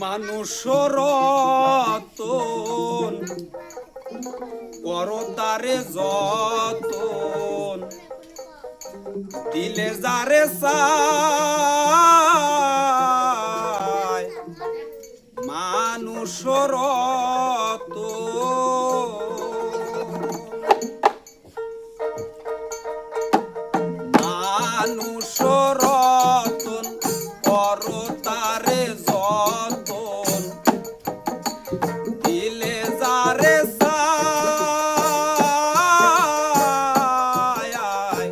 মানুষ রতন করো তারে যতন দিলে যারে চায় মানুষ রতন মানুষ রতন করো তারে যতন দিলে যারে চায়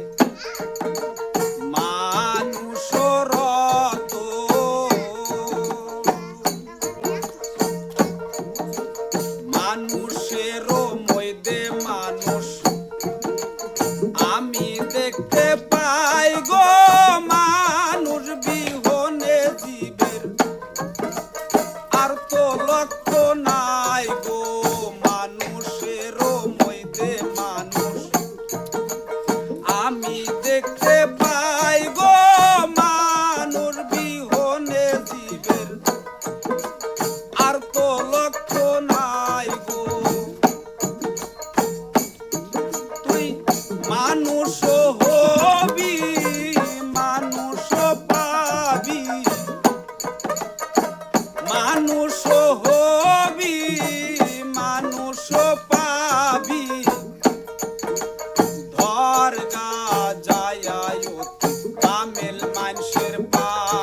মানুষ রতন মানুষেরও মধ্যে মানুষ আমি দেখতে পাই গো মানুষ বিহনে জীবের আর তো লক্ষ্য নাই গো মানুষেরও মধ্যে মানুষ আমি দেখতে পাই গো মানুষ বিহনে জীবের আর তো লক্ষ্য নাই গো তুই মানুষ হবি মানুষ পাবি মানুষ হবি মানুষ পাবি ধর গা যায় কামেল মানুষের পায়া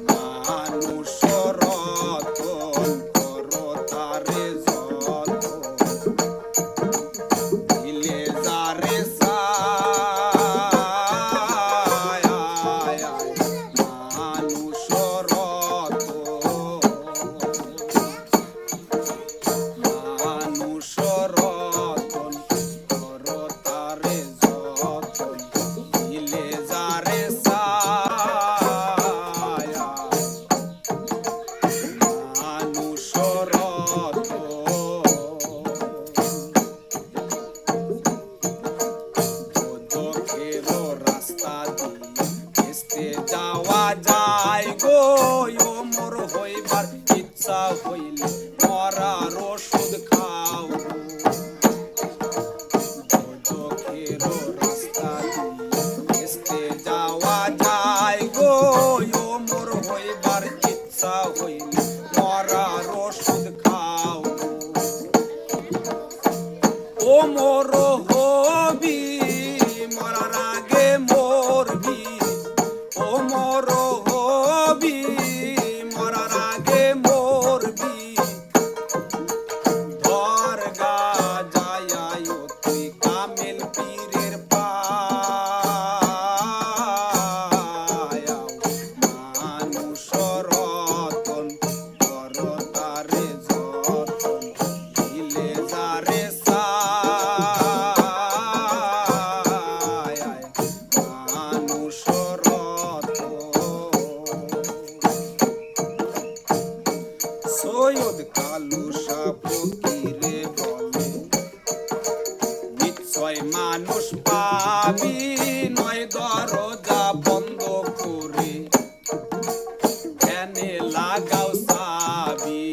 মানুষ রতন করো তারে যতন দিলে যারে চায় মানুষ রতন মানুষ রতন করো তারে যতন দিলে যারে চায় মানুষ রতন দুঃখেরও রাস্তা দিয়ে ভেস্তে যাওয়া যায় গো মোর হইবার ইচ্ছা হইলে মরার ওষুধ খাও দুঃখেরও রাস্তা দিয়ে ভেস্তে যাওয়া যায় গো মোর হইবার ইচ্ছা হইলে মরার ওষুধ খাও ও মোর হবি মরার আগে মরবি ও মোর হবি মরার আগে মরবি ধর গা যায় তুই কামেল পীরের পায়া মানুষ রতন করো তারে যতন দিলে যারে চায় মানুষ রতন সৈয়দ কালু শাহ ফকিরে বলে নিশ্চয় মানুষ পাবি নয় দরজা বন্ধ করে ধ্যানে লাগাও চাবি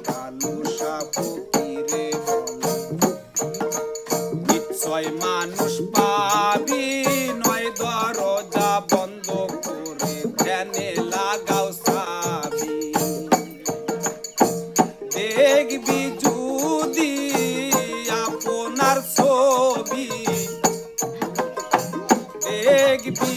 কালু শাহ ফকিরে বলে নিশ্চয় মানুষ পাবি নয় দরজা বন্ধ করে ধ্যানে লাগাও চাবি দেখবি যদি আপনার ছবি দেখবি